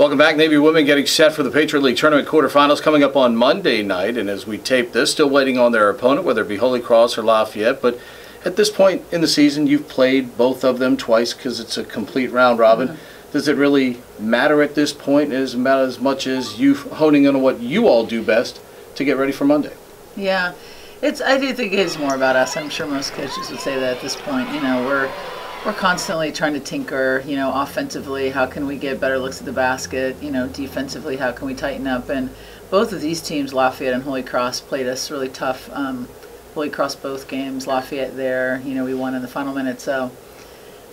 Welcome back. Navy women getting set for the Patriot League Tournament quarterfinals coming up on Monday night. And as we tape this, still waiting on their opponent, whether it be Holy Cross or Lafayette. But at this point in the season, you've played both of them twice because it's a complete round robin. Does it really matter at this point? Is it matter as much as you honing in on what you all do best to get ready for Monday? Yeah, I do think it is more about us. I'm sure most coaches would say that at this point. You know, we're constantly trying to tinker, you know, offensively, how can we get better looks at the basket, you know, defensively, how can we tighten up? And both of these teams, Lafayette and Holy Cross, played us really tough. Holy Cross both games, Lafayette there, you know, we won in the final minute, so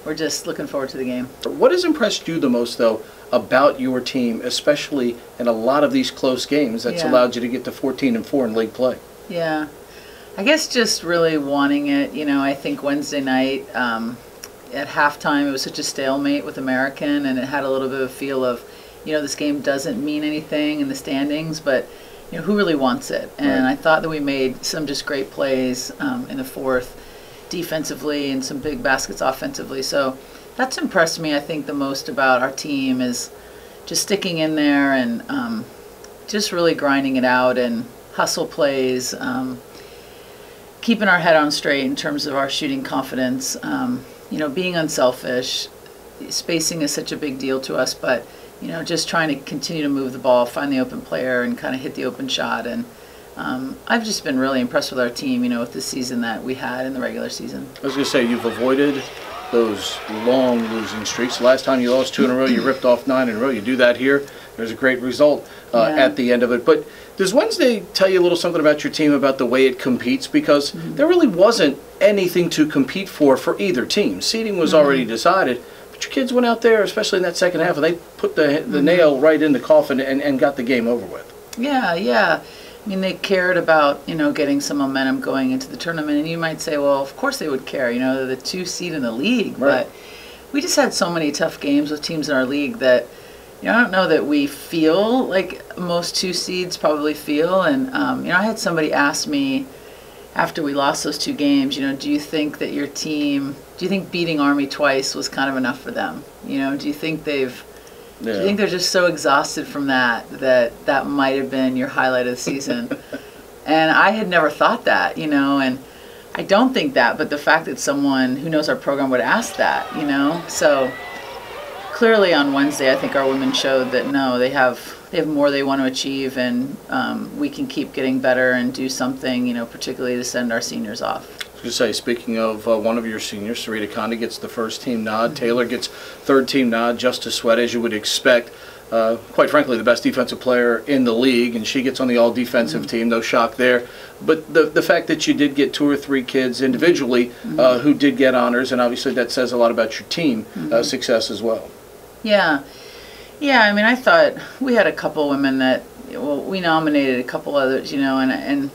we're just looking forward to the game. What has impressed you the most, though, about your team, especially in a lot of these close games that's allowed you to get to 14-4 in league play? Yeah, I guess just really wanting it. You know, I think Wednesday night, at halftime, it was such a stalemate with American, and it had a little bit of a feel of, you know, this game doesn't mean anything in the standings, but, you know, who really wants it? And I thought that we made some just great plays in the fourth defensively and some big baskets offensively. So that's impressed me, I think, the most about our team is just sticking in there and just really grinding it out and hustle plays, keeping our head on straight in terms of our shooting confidence. You know, being unselfish. Spacing is such a big deal to us, but, you know, just trying to continue to move the ball, find the open player, and kind of hit the open shot. And I've just been really impressed with our team, you know, with the season that we had in the regular season. I was going to say, you've avoided those long losing streaks. Last time you lost 2 in a row, you ripped off 9 in a row. You do that here. There's a great result at the end of it. But does Wednesday tell you a little something about your team, about the way it competes? Because there really wasn't anything to compete for either team. Seeding was already decided. But your kids went out there, especially in that second half, and they put the nail right in the coffin and got the game over with. Yeah, yeah. I mean, they cared about, you know, getting some momentum going into the tournament. And you might say, well, of course they would care. You know, they're the 2 seed in the league. Right. But we just had so many tough games with teams in our league that, you know, I don't know that we feel like most 2 seeds probably feel. And, you know, I had somebody ask me after we lost those 2 games, you know, do you think that your team, do you think beating Army twice was kind of enough for them? You know, do you think they've, do you think they're just so exhausted from that might have been your highlight of the season? And I had never thought that, you know, and I don't think that, but the fact that someone who knows our program would ask that, you know, so clearly on Wednesday, I think our women showed that no, they have more they want to achieve, and we can keep getting better and do something, you know, particularly to send our seniors off. I was going to say, speaking of one of your seniors, Sarita Condie gets the first team nod. Taylor gets third team nod, just to Swett, as you would expect. Quite frankly, the best defensive player in the league, and she gets on the all-defensive team. No shock there. But the fact that you did get 2 or 3 kids individually who did get honors, and obviously that says a lot about your team success as well. Yeah. Yeah, I mean, I thought we had a couple women that, well, we nominated a couple others, you know, and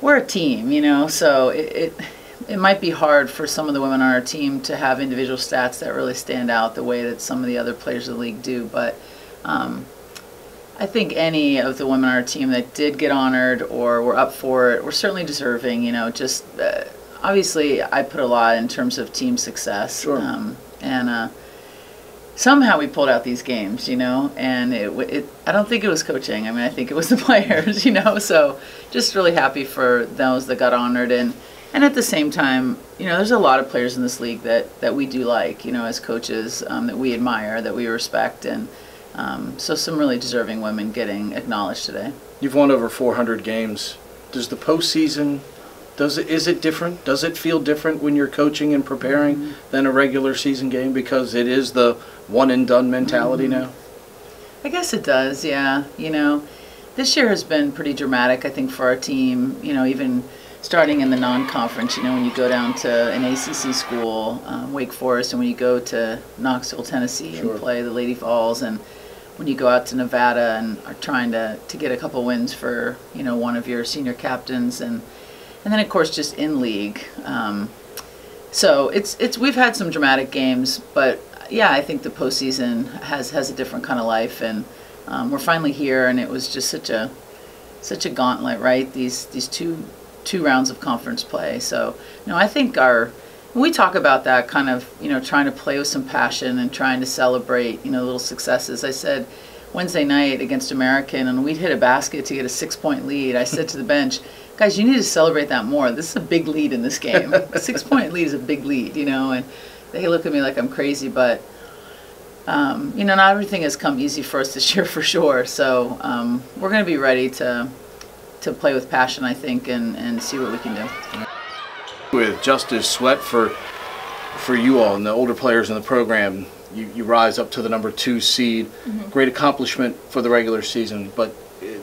we're a team, you know, so it might be hard for some of the women on our team to have individual stats that really stand out the way that some of the other players of the league do, but I think any of the women on our team that did get honored or were up for it were certainly deserving, you know, just obviously I put a lot in terms of team success. Sure. And somehow we pulled out these games, you know, and I don't think it was coaching. I mean, I think it was the players, you know, so just really happy for those that got honored. And at the same time, you know, there's a lot of players in this league that we do like, you know, as coaches, that we admire, that we respect. And so some really deserving women getting acknowledged today. You've won over 400 games. Does the postseason, is it different? Does it feel different when you're coaching and preparing than a regular season game, because it is the one and done mentality now? I guess it does, yeah. You know, this year has been pretty dramatic, I think, for our team, you know, even starting in the non-conference, you know, when you go down to an ACC school, Wake Forest, and when you go to Knoxville, Tennessee and play the Lady Vols, and when you go out to Nevada and are trying to get a couple wins for, you know, one of your senior captains, and then, of course, just in league. So we've had some dramatic games, but yeah, I think the postseason has a different kind of life, and we're finally here, and it was just such a gauntlet, right? These two rounds of conference play. So no, I think our We talk about that kind of, trying to play with some passion and trying to celebrate, little successes. I said Wednesday night against American, and we'd hit a basket to get a 6-point lead. I said to the bench, guys, you need to celebrate that more. This is a big lead in this game. A 6-point lead is a big lead, and they look at me like I'm crazy, but, not everything has come easy for us this year for sure. So we're going to be ready to play with passion, I think, and see what we can do. With Justice Swett for you all and the older players in the program, you rise up to the number 2 seed. Mm-hmm. Great accomplishment for the regular season, but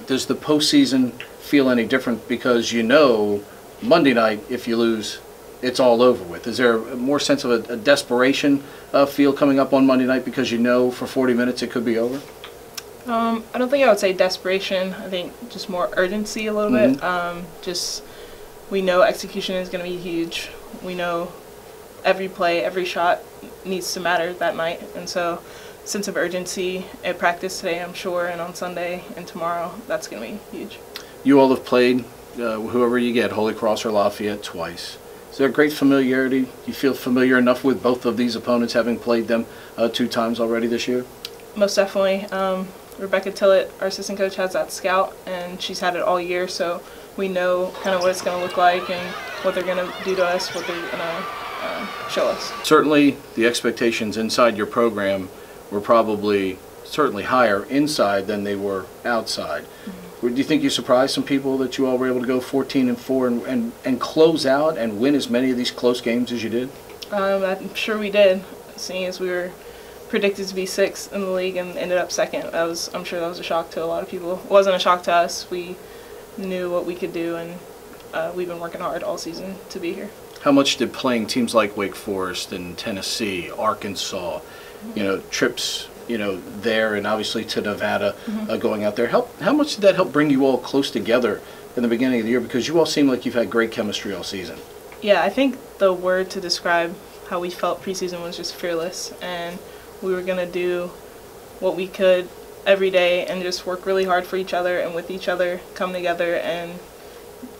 does the postseason feel any different because Monday night, if you lose, it's all over with? Is there a more sense of a desperation feel coming up on Monday night because for 40 minutes it could be over? I don't think I would say desperation. I think just more urgency a little bit. We know execution is going to be huge. We know every play, every shot needs to matter that night. And so sense of urgency at practice today, I'm sure, and on Sunday and tomorrow, that's going to be huge. You all have played, whoever you get, Holy Cross or Lafayette, twice. Is there great familiarity? Do you feel familiar enough with both of these opponents, having played them 2 times already this year? Most definitely. Rebecca Tillett, our assistant coach, has that scout, and she's had it all year, so we know kind of what it's going to look like and what they're going to do to us, what they're going to show us. Certainly the expectations inside your program were certainly higher inside than they were outside. Mm-hmm. Do you think you surprised some people that you all were able to go 14-4 and close out and win as many of these close games as you did? I'm sure we did, seeing as we were predicted to be 6th in the league and ended up 2nd. I'm sure that was a shock to a lot of people. It wasn't a shock to us. We knew what we could do, and we've been working hard all season to be here. How much did playing teams like Wake Forest and Tennessee, Arkansas, trips, there and obviously to Nevada, going out there, how much did that help bring you all close together in the beginning of the year? Because you all seem like you've had great chemistry all season. Yeah, I think the word to describe how we felt preseason was just fearless, and we were going to do what we could every day and just work really hard for each other and with each other, come together, and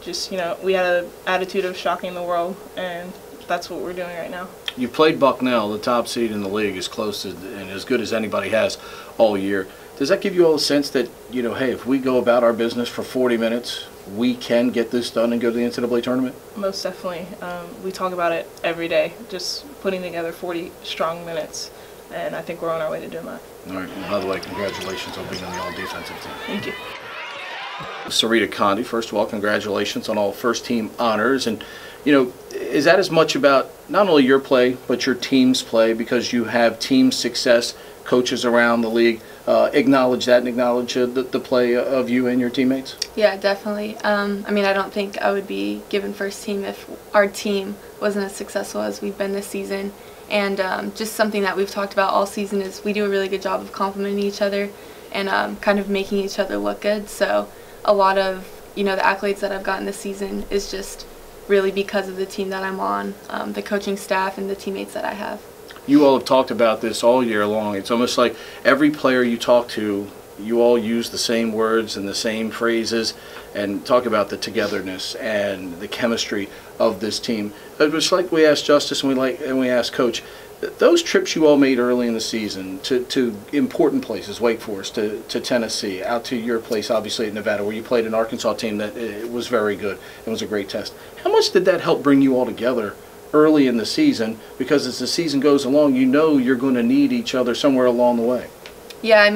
just, we had an attitude of shocking the world, and that's what we're doing right now. You played Bucknell, the top seed in the league, as close to and as good as anybody has all year. Does that give you all a sense that, hey, if we go about our business for 40 minutes, we can get this done and go to the NCAA tournament? Most definitely. We talk about it every day, just putting together 40 strong minutes, and I think we're on our way to doing that. All right. Well, by the way, congratulations on being on the all-defensive team. Thank you. Sarita, Condie, first of all, congratulations on all first-team honors. And, is that as much about not only your play, but your team's play, because you have team success, coaches around the league acknowledge that and acknowledge the play of you and your teammates? Yeah, definitely. I don't think I would be given first team if our team wasn't as successful as we've been this season. And just something that we've talked about all season is we do a really good job of complimenting each other and kind of making each other look good. So a lot of, the accolades that I've gotten this season is just really because of the team that I'm on, the coaching staff and the teammates that I have. You all have talked about this all year long. It's almost like every player you talk to, you all use the same words and the same phrases and talk about the togetherness and the chemistry of this team. It's like we asked Justice and we asked Coach, those trips you all made early in the season to important places, Wake Forest, to Tennessee, out to your place obviously at Nevada, where you played an Arkansas team that was very good and was a great test. How much did that help bring you all together early in the season? Because as the season goes along, you're going to need each other somewhere along the way. Yeah,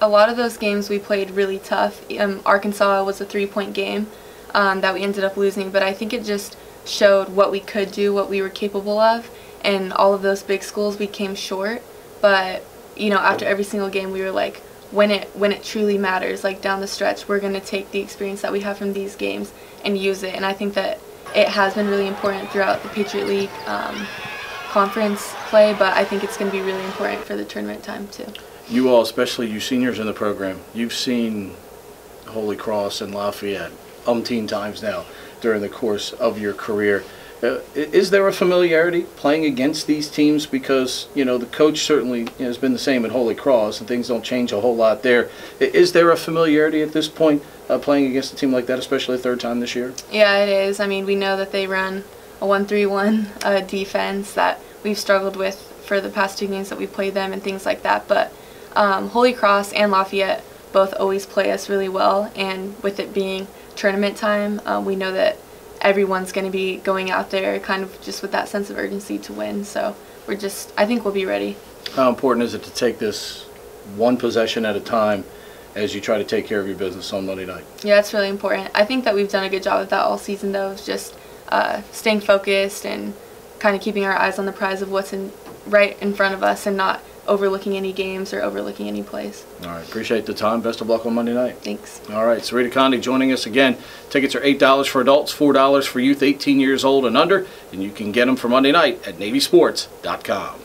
a lot of those games we played really tough. Arkansas was a 3-point game that we ended up losing, but I think it just showed what we could do, what we were capable of, and all of those big schools we came short. But, after every single game we were like, when it truly matters, like down the stretch, we're going to take the experience that we have from these games and use it. And I think that it has been really important throughout the Patriot League conference play, but I think it's going to be really important for the tournament time too. You all, especially you seniors in the program, you've seen Holy Cross and Lafayette umpteen times now during the course of your career. Is there a familiarity playing against these teams? Because, the coach certainly has been the same at Holy Cross and things don't change a whole lot there. Is there a familiarity at this point playing against a team like that, especially a third time this year? Yeah, it is. We know that they run a 1-3-1 defense that we've struggled with for the past 2 games that we played them and things like that. But Holy Cross and Lafayette both always play us really well, and with it being tournament time, we know that everyone's going to be going out there kind of just with that sense of urgency to win. So I think we'll be ready. How important is it to take this one possession at a time as you try to take care of your business on Monday night? Yeah, it's really important. I think that we've done a good job of that all season, though, of just staying focused and kind of keeping our eyes on the prize of what's right in front of us and not overlooking any games or overlooking any plays. All right, appreciate the time. Best of luck on Monday night. Thanks. All right, Sarita Condie joining us again. Tickets are $8 for adults, $4 for youth 18 years old and under, and you can get them for Monday night at NavySports.com.